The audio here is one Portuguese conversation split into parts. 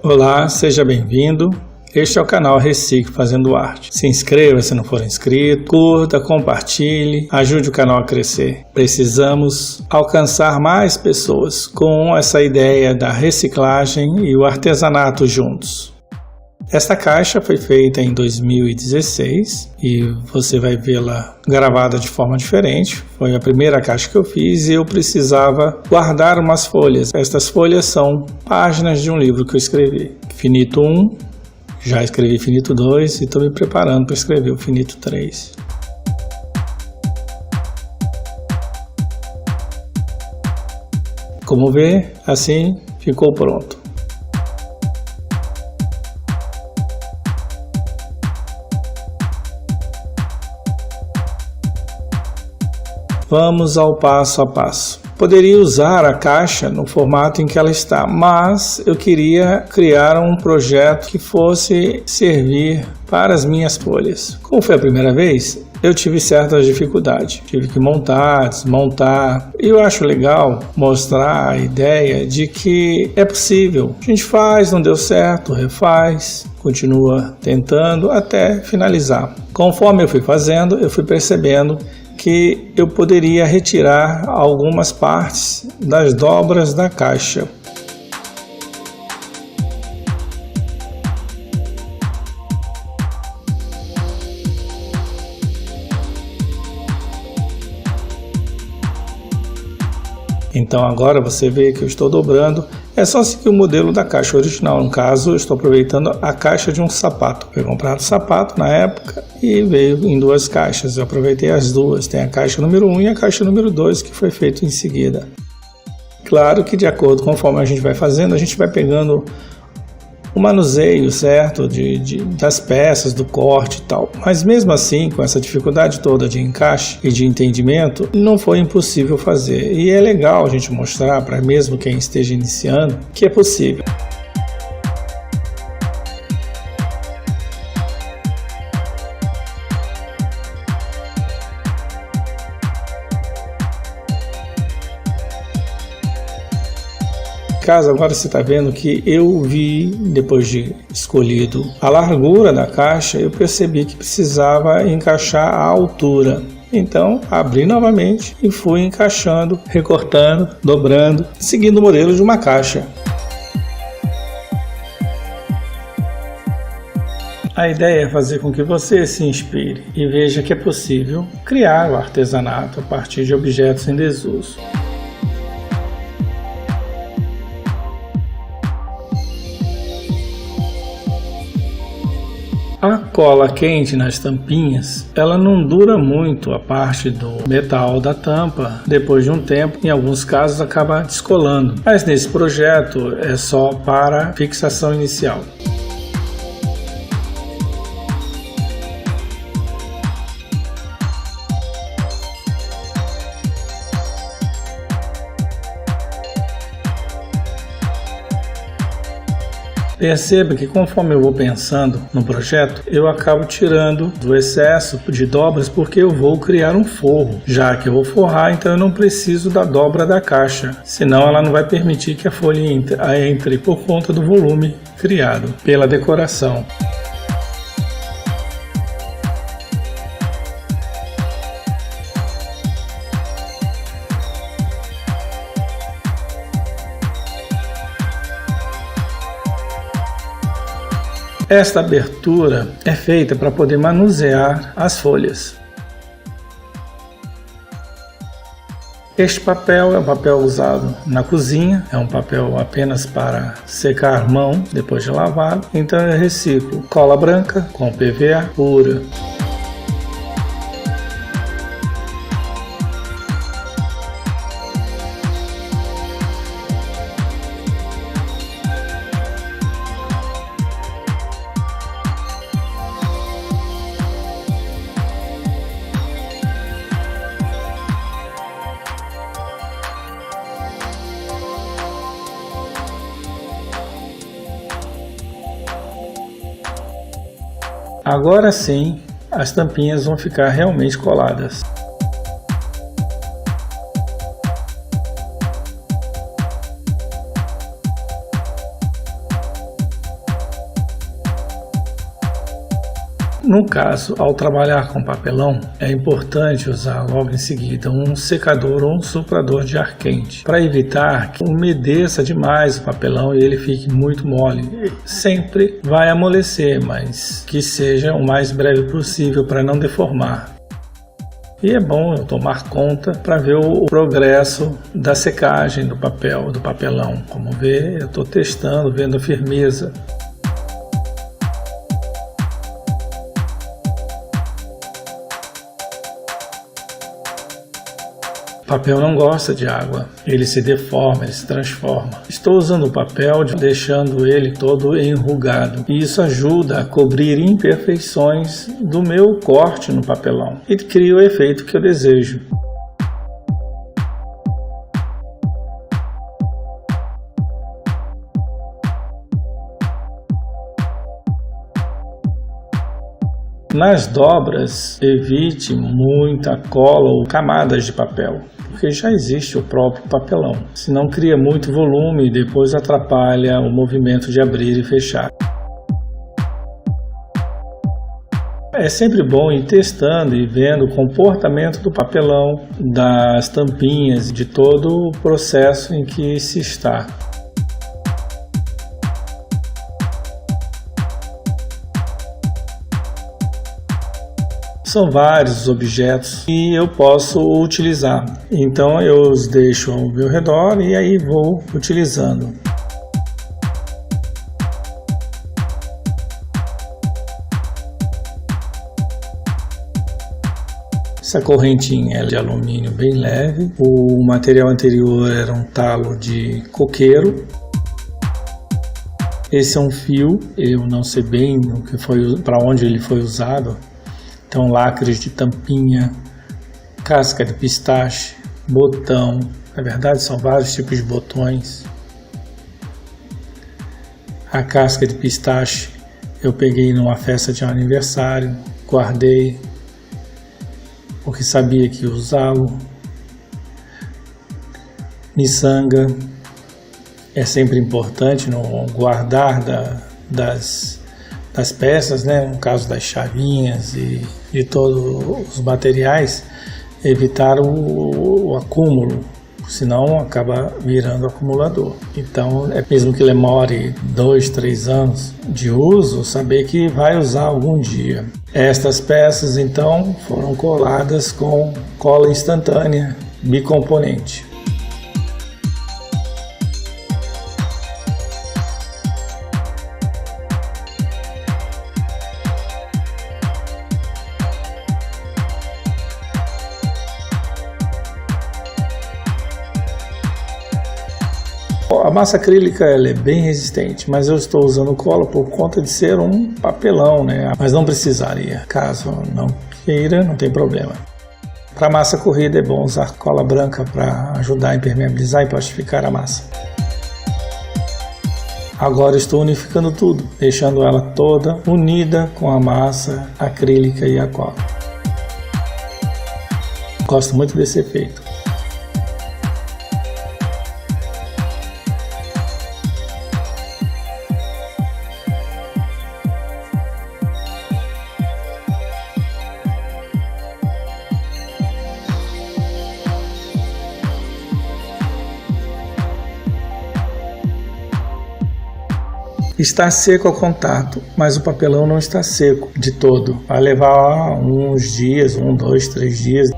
Olá, seja bem-vindo. Este é o canal Recicle Fazendo Arte. Se inscreva se não for inscrito, curta, compartilhe, ajude o canal a crescer. Precisamos alcançar mais pessoas com essa ideia da reciclagem e o artesanato juntos. Esta caixa foi feita em 2016 e você vai vê-la gravada de forma diferente. Foi a primeira caixa que eu fiz e eu precisava guardar umas folhas. Estas folhas são páginas de um livro que eu escrevi. Finito 1, já escrevi Finito 2 e estou me preparando para escrever o Finito 3. Como vê, assim ficou pronto. Vamos ao passo a passo. Poderia usar a caixa no formato em que ela está, mas eu queria criar um projeto que fosse servir para as minhas folhas. Como foi a primeira vez, eu tive certa dificuldade. Tive que montar, desmontar. E eu acho legal mostrar a ideia de que é possível. A gente faz, não deu certo, refaz, continua tentando até finalizar. Conforme eu fui fazendo, eu fui percebendo que eu poderia retirar algumas partes das dobras da caixa. Então agora você vê que eu estou dobrando, é só seguir o modelo da caixa original. No caso, eu estou aproveitando a caixa de um sapato. Eu comprei um sapato na época e veio em duas caixas. Eu aproveitei as duas, tem a caixa número 1 e a caixa número 2 que foi feito em seguida. Claro que de acordo conforme a gente vai fazendo, a gente vai pegando o manuseio certo das peças, do corte e tal. Mas mesmo assim, com essa dificuldade toda de encaixe e de entendimento, não foi impossível fazer. E é legal a gente mostrar para mesmo quem esteja iniciando que é possível. Caso agora você está vendo que eu vi, depois de escolhido a largura da caixa, eu percebi que precisava encaixar a altura. Então abri novamente e fui encaixando, recortando, dobrando, seguindo o modelo de uma caixa. A ideia é fazer com que você se inspire e veja que é possível criar o artesanato a partir de objetos em desuso. A cola quente nas tampinhas, ela não dura muito a parte do metal da tampa, depois de um tempo, em alguns casos acaba descolando. Mas nesse projeto é só para fixação inicial. Perceba que conforme eu vou pensando no projeto, eu acabo tirando do excesso de dobras porque eu vou criar um forro. Já que eu vou forrar, então eu não preciso da dobra da caixa, senão ela não vai permitir que a folha entre por conta do volume criado pela decoração. Esta abertura é feita para poder manusear as folhas. Este papel é um papel usado na cozinha, é um papel apenas para secar mão depois de lavado. Então eu reciclo cola branca com PVA pura. Agora sim, as tampinhas vão ficar realmente coladas. No caso, ao trabalhar com papelão, é importante usar logo em seguida um secador ou um soprador de ar quente, para evitar que umedeça demais o papelão e ele fique muito mole. Sempre vai amolecer, mas que seja o mais breve possível para não deformar. E é bom eu tomar conta para ver o progresso da secagem do papelão. Como vê, eu estou testando, vendo a firmeza. O papel não gosta de água, ele se deforma, ele se transforma. Estou usando o papel, deixando ele todo enrugado. E isso ajuda a cobrir imperfeições do meu corte no papelão e cria o efeito que eu desejo. Nas dobras, evite muita cola ou camadas de papel, porque já existe o próprio papelão. Senão cria muito volume e depois atrapalha o movimento de abrir e fechar. É sempre bom ir testando e vendo o comportamento do papelão, das tampinhas, de todo o processo em que se está. São vários objetos que eu posso utilizar, então eu os deixo ao meu redor e aí vou utilizando. Essa correntinha é de alumínio bem leve, o material anterior era um talo de coqueiro. Esse é um fio, eu não sei bem para onde ele foi usado. Então, lacres de tampinha, casca de pistache, botão. Na verdade, são vários tipos de botões. A casca de pistache eu peguei numa festa de aniversário, guardei, porque sabia que ia usá-lo. Miçanga é sempre importante no guardar das peças, né? No caso das chavinhas e de todos os materiais, evitar o acúmulo, senão acaba virando acumulador. Então, mesmo que demore 2, 3 anos de uso, saber que vai usar algum dia. Estas peças, então, foram coladas com cola instantânea bicomponente. A massa acrílica ela é bem resistente, mas eu estou usando cola por conta de ser um papelão, né? Mas não precisaria. Caso não queira, não tem problema. Para massa corrida é bom usar cola branca para ajudar a impermeabilizar e plastificar a massa. Agora estou unificando tudo, deixando ela toda unida com a massa acrílica e a cola. Gosto muito desse efeito. Está seco ao contato, mas o papelão não está seco de todo. Vai levar uns dias, 1, 2, 3 dias.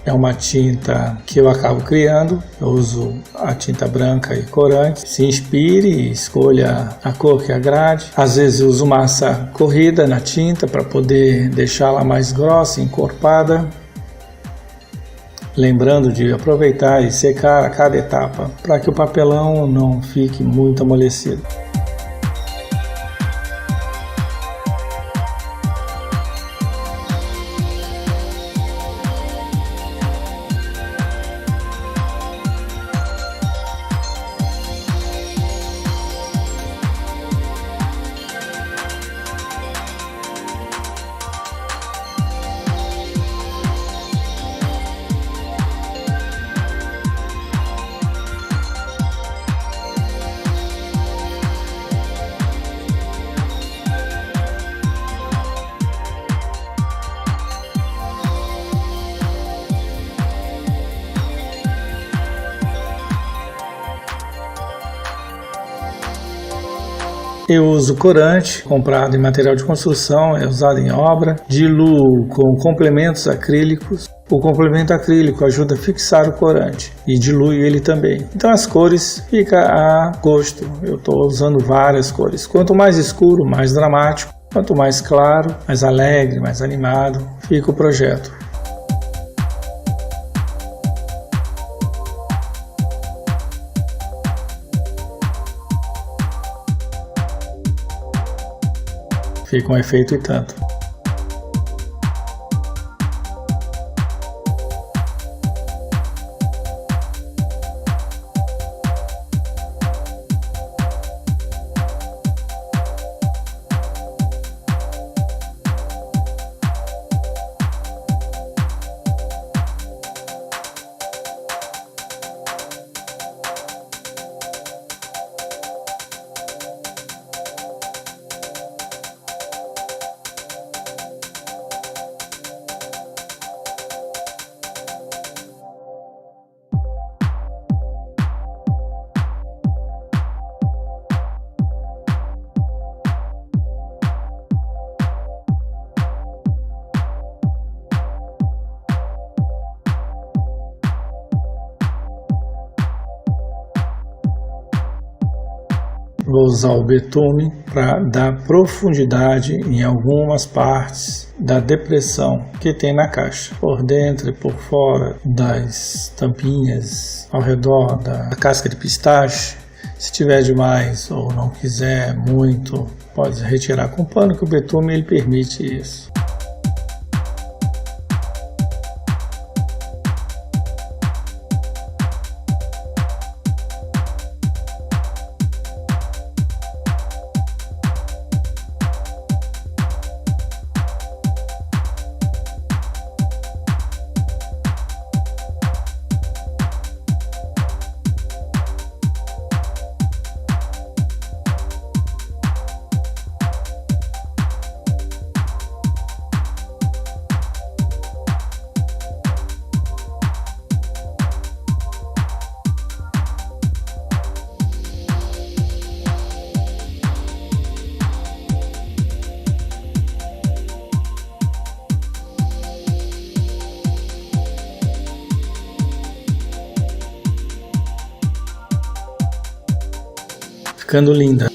É uma tinta que eu acabo criando, eu uso a tinta branca e corante. Se inspire e escolha a cor que agrade. Às vezes eu uso massa corrida na tinta para poder deixá-la mais grossa, encorpada. Lembrando de aproveitar e secar a cada etapa para que o papelão não fique muito amolecido. Eu uso corante comprado em material de construção, é usado em obra, diluo com complementos acrílicos. O complemento acrílico ajuda a fixar o corante e dilui ele também. Então as cores ficam a gosto. Eu estou usando várias cores. Quanto mais escuro, mais dramático. Quanto mais claro, mais alegre, mais animado fica o projeto. Fica um efeito e tanto. Vou usar o betume para dar profundidade em algumas partes da depressão que tem na caixa, por dentro e por fora das tampinhas, ao redor da casca de pistache. Se tiver demais ou não quiser muito, pode retirar com pano, que o betume ele permite isso. Ficando linda.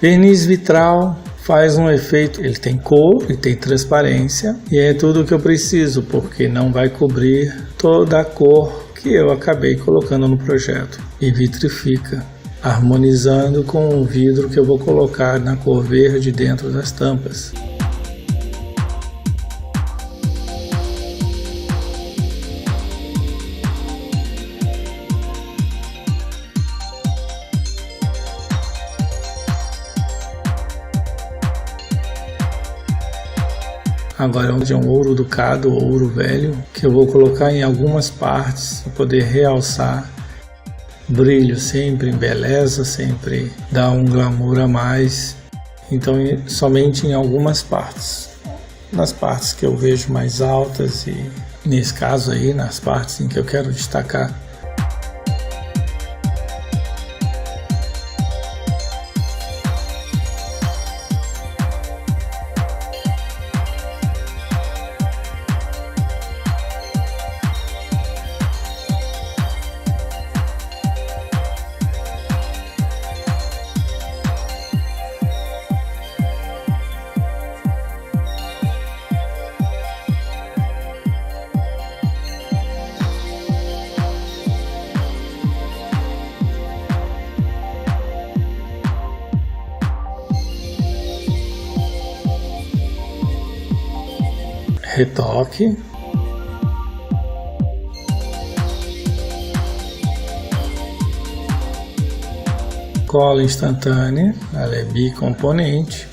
Verniz vitral faz um efeito, ele tem cor, ele tem transparência e é tudo o que eu preciso, porque não vai cobrir toda a cor que eu acabei colocando no projeto, e vitrifica, harmonizando com o vidro que eu vou colocar na cor verde dentro das tampas. Agora é um ouro ducado, ouro velho, que eu vou colocar em algumas partes para poder realçar. Brilho sempre embeleza, sempre dá um glamour a mais. Então somente em algumas partes. Nas partes que eu vejo mais altas e nesse caso aí, nas partes em que eu quero destacar. Retoque. Cola instantânea, ela é bicomponente.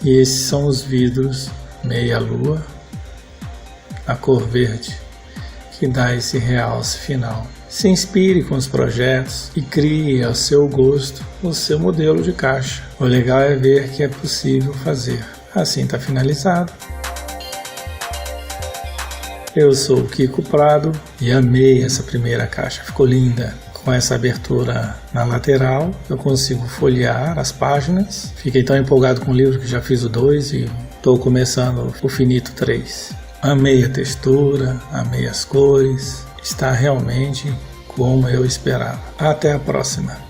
E esses são os vidros meia-lua, a cor verde, que dá esse realce final. Se inspire com os projetos e crie ao seu gosto o seu modelo de caixa. O legal é ver que é possível fazer. Assim está finalizado. Eu sou o Kiko Prado e amei essa primeira caixa, ficou linda. Com essa abertura na lateral, eu consigo folhear as páginas. Fiquei tão empolgado com o livro que já fiz o 2 e estou começando o Finito 3. Amei a textura, amei as cores, está realmente como eu esperava. Até a próxima!